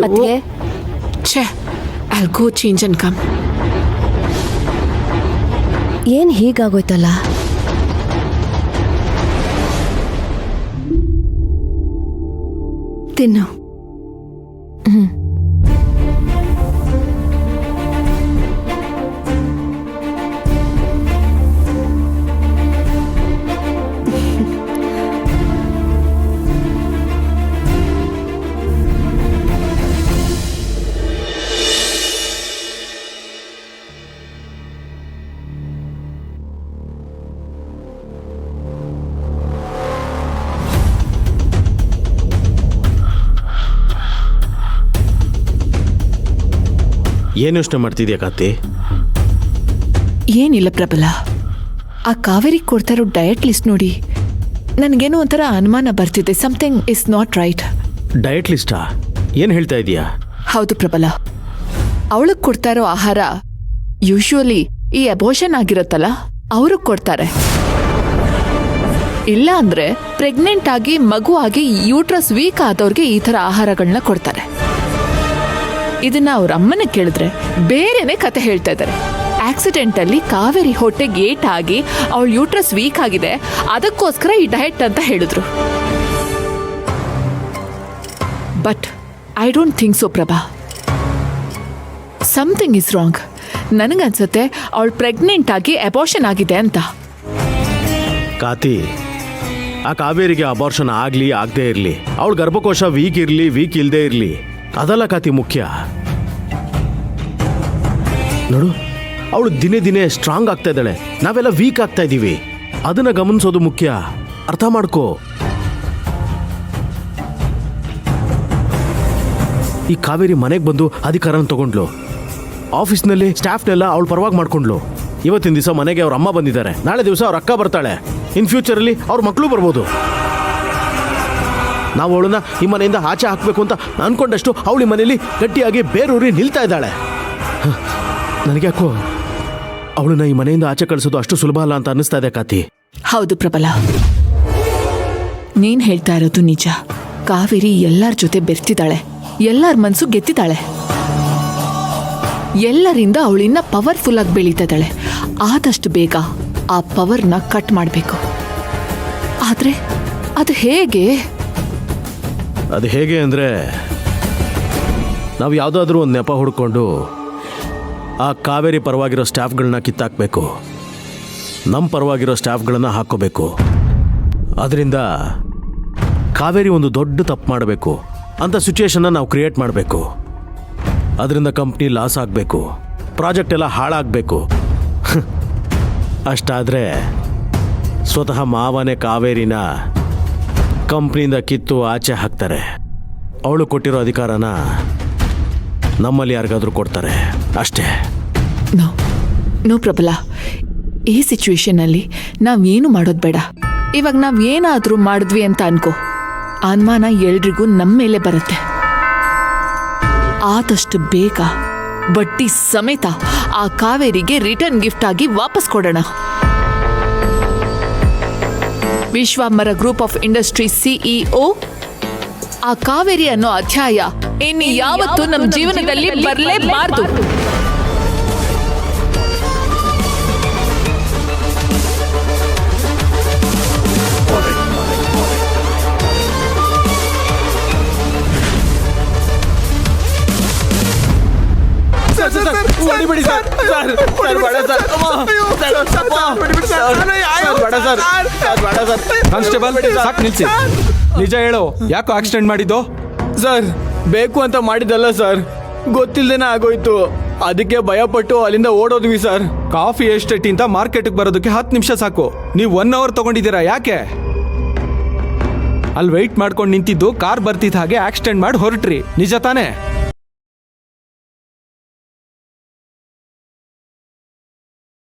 ಅದ್ಕೆ ಛೇ, I'll go change and come. ಏನ್ ಹೀಗಾಗೋಯ್ತಲ್ಲ? ತಿನ್ನು. ಏನು ಯೋಚನೆ ಮಾಡ್ತಿದ್ಯಾ ಕಾತಿ? ಏನಿಲ್ಲ ಪ್ರಬಲ, ಆ ಕಾವೇರಿ ಕೊಡ್ತಾ ಇರೋ ಡಯಟ್ ಲಿಸ್ಟ್ ನೋಡಿ ನನಗೇನೋ ಒಂಥರ ಅನುಮಾನ ಬರ್ತಿದೆ. Something is not right. Diet ಲಿಸ್ಟಾ? ಏನು ಹೇಳ್ತಾ ಇದೀಯಾ? ಹೌದು ಪ್ರಬಲ, ಅವಳಿಗೆ ಕೊಡ್ತಾ ಇರೋ ಆಹಾರ ಯೂಶುವಲಿ ಈ ಅಬೋಷನ್ ಆಗಿರುತ್ತಲ್ಲ ಅವ್ರಿಗೆ ಕೊಡ್ತಾರೆ. ಇಲ್ಲ ಅಂದ್ರೆ ಪ್ರೆಗ್ನೆಂಟ್ ಆಗಿ ಮಗು ಆಗಿ ಯೂಟ್ರಸ್ ವೀಕ್ ಆದವ್ರಿಗೆ ಈ ತರ ಆಹಾರಗಳನ್ನ ಕೊಡ್ತಾರೆ. ಇದನ್ನ ಅವ್ರ ಅಮ್ಮನ ಕೇಳಿದ್ರೆ ಬೇರೆನೆ ಕತೆ ಹೇಳ್ತಾ ಇದ್ದಾರೆ. ಆಕ್ಸಿಡೆಂಟ್ ಅಲ್ಲಿ ಕಾವೇರಿ ಹೊಟ್ಟೆಗೆ ಏಟ್ ಆಗಿ ಅವಳ ಯೂಟ್ರಸ್ ವೀಕ್ ಆಗಿದೆ, ಅದಕ್ಕೋಸ್ಕರ ಈ ಡಯಟ್ ಅಂತ ಹೇಳಿದ್ರು. But I don't think so Prabha. Something is wrong. ನನಗನ್ಸುತ್ತೆ ಅವಳು ಪ್ರೆಗ್ನೆಂಟ್ ಆಗಿ ಅಬೋಷನ್ ಆಗಿದೆ ಅಂತ. ಕಾತಿ, ಆ ಕಾವೇರಿಗೆ ಅಬಾರ್ಷನ್ ಆಗಲಿ ಆಗದೆ ಇರಲಿ, ಅವಳ ಗರ್ಭಕೋಶ ವೀಕ್ ಇರಲಿ ವೀಕ್ ಇಲ್ಲದೆ ಇರಲಿ, ಅದಲ್ಲ ಕಾತಿ ಮುಖ್ಯ. ನೋಡು, ಅವಳು ದಿನೇ ದಿನೇ ಸ್ಟ್ರಾಂಗ್ ಆಗ್ತಾ ಇದ್ದಾಳೆ, ನಾವೆಲ್ಲ ವೀಕ್ ಆಗ್ತಾ ಇದ್ದೀವಿ. ಅದನ್ನ ಗಮನಿಸೋದು ಮುಖ್ಯ. ಅರ್ಥ ಮಾಡ್ಕೋ. ಈ ಕಾವೇರಿ ಮನೆಗೆ ಬಂದು ಅಧಿಕಾರನ ತಗೊಂಡ್ಲು. ಆಫೀಸ್ನಲ್ಲಿ ಸ್ಟಾಫ್ನೆಲ್ಲ ಅವಳು ಪರವಾಗಿ ಮಾಡ್ಕೊಂಡ್ಲು. ಇವತ್ತಿನ ದಿವಸ ಮನೆಗೆ ಅವ್ರ ಅಮ್ಮ ಬಂದಿದ್ದಾರೆ, ನಾಳೆ ದಿವಸ ಅವ್ರ ಅಕ್ಕ ಬರ್ತಾಳೆ, ಇನ್ ಫ್ಯೂಚರಲ್ಲಿ ಅವ್ರ ಮಕ್ಕಳು ಬರ್ಬೋದು. ನಾವು ಅವಳನ್ನ ಈ ಮನೆಯಿಂದ ಆಚೆ ಹಾಕಬೇಕು ಅಂತ ಅನ್ಕೊಂಡಷ್ಟು ಅವಳು ಈ ಮನೆಯಲ್ಲಿ ಗಟ್ಟಿಯಾಗಿ ಬೇರೂರಿ ನಿಲ್ತಾ ಇದ್ದಾಳೆ. ನನಗೆ ಯಾಕೋ ಅವಳನ್ನ ಈ ಮನೆಯಿಂದ ಆಚೆ ಕಳಿಸೋದು ಅಷ್ಟು ಸುಲಭ ಅಲ್ಲ ಅಂತ ಅನ್ನಿಸ್ತಾ ಇದೆ ಕಾತಿ. ಹೌದು ಪ್ರಬಲ, ನೀನ್ ಹೇಳ್ತಾ ಇರೋದು ನಿಜ. ಕಾವೇರಿ ಎಲ್ಲರ ಜೊತೆ ಬೆರ್ತಿದ್ದಾಳೆ, ಎಲ್ಲರ ಮನ್ಸು ಗೆತ್ತಿದ್ದಾಳೆ, ಎಲ್ಲರಿಂದ ಅವಳಿನ್ನ ಪವರ್ಫುಲ್ ಆಗಿ ಬೆಳೀತಾ ಇದ್ದಾಳೆ. ಆದಷ್ಟು ಬೇಗ ಆ ಪವರ್ನ ಕಟ್ ಮಾಡಬೇಕು. ಆದ್ರೆ ಅದು ಹೇಗೆ? ಅದು ಹೇಗೆ ಅಂದರೆ, ನಾವು ಯಾವುದಾದ್ರೂ ಒಂದು ನೆಪ ಹುಡ್ಕೊಂಡು ಆ ಕಾವೇರಿ ಪರವಾಗಿರೋ ಸ್ಟಾಫ್ಗಳನ್ನ ಕಿತ್ತಾಕಬೇಕು, ನಮ್ಮ ಪರವಾಗಿರೋ ಸ್ಟಾಫ್ಗಳನ್ನ ಹಾಕ್ಕೋಬೇಕು. ಅದರಿಂದ ಕಾವೇರಿ ಒಂದು ದೊಡ್ಡ ತಪ್ಪು ಮಾಡಬೇಕು ಅಂತ ಸಿಚುಯೇಷನ್ನ ನಾವು ಕ್ರಿಯೇಟ್ ಮಾಡಬೇಕು. ಅದರಿಂದ ಕಂಪ್ನಿ ಲಾಸ್ ಆಗಬೇಕು, ಪ್ರಾಜೆಕ್ಟ್ ಎಲ್ಲ ಹಾಳಾಗಬೇಕು. ಅಷ್ಟಾದರೆ ಸ್ವತಃ ಮಾವನೇ ಕಾವೇರಿನ ಕಂಪ್ನಿಯಿಂದ ಕಿತ್ತು ಆಚೆ ಹಾಕ್ತಾರೆ. ಅವಳು ಕೊಟ್ಟಿರೋ ಅಧಿಕಾರನ ನಮ್ಮಲ್ಲಿ ಯಾರಿಗಾದ್ರೂ ಕೊಡ್ತಾರೆ ಅಷ್ಟೇ. ನೋ ಪ್ರಬಲ, ಈ ಸಿಚುವೇಶನಲ್ಲಿ ನಾವೇನು ಮಾಡೋದು ಬೇಡ. ಇವಾಗ ನಾವೇನಾದ್ರೂ ಮಾಡಿದ್ವಿ ಅಂತ ಅನ್ಕೋ, ಅನುಮಾನ ಎಲ್ರಿಗೂ ನಮ್ಮ ಮೇಲೆ ಬರುತ್ತೆ. ಆದಷ್ಟು ಬೇಗ ಬಡ್ಡಿ ಸಮೇತ ಆ ಕಾವೇರಿಗೆ ರಿಟರ್ನ್ ಗಿಫ್ಟ್ ಆಗಿ ವಾಪಸ್ ಕೊಡೋಣ. ವಿಶ್ವಾಂಬರ ಗ್ರೂಪ್ ಆಫ್ ಇಂಡಸ್ಟ್ರೀಸ್ ಸಿಇಒ, ಆ ಕಾವೇರಿ ಅನ್ನೋ ಅಧ್ಯಾಯ ಇನ್ನು ಯಾವತ್ತೂ ನಮ್ಮ ಜೀವನದಲ್ಲಿ ಬರಲೇಬಾರದು. ಕಾನ್ಸ್ಟೇಬಲ್, ಸಾಕು ನಿಲ್ಸಿ. ನಿಜ ಹೇಳು, ಯಾಕೋ ಆಕ್ಸಿಡೆಂಟ್ ಮಾಡಿದ್ದು? ಸರ್, ಬೇಕು ಅಂತ ಮಾಡಿದ್ದಲ್ಲ ಸರ್, ಗೊತ್ತಿಲ್ಲದೇನೆ ಆಗೋಯ್ತು. ಅದಕ್ಕೆ ಭಯಪಟ್ಟು ಅಲ್ಲಿಂದ ಓಡೋದ್ವಿ ಸರ್. ಕಾಫಿ ಎಸ್ಟೇಟ್ ಇಂದ ಮಾರ್ಕೆಟ್ಗೆ ಬರೋದಕ್ಕೆ 10 ನಿಮಿಷ ಸಾಕು, ನೀವು 1 ಅವರ್ ತಗೊಂಡಿದ್ದೀರಾ. ಯಾಕೆ? ಅಲ್ಲಿ ವೆಯ್ಟ್ ಮಾಡ್ಕೊಂಡು ನಿಂತಿದ್ದು ಕಾರ್ ಬರ್ತಿದ್ದ ಹಾಗೆ ಆಕ್ಸಿಡೆಂಟ್ ಮಾಡಿ ಹೊರಟ್ರಿ, ನಿಜ ತಾನೇ?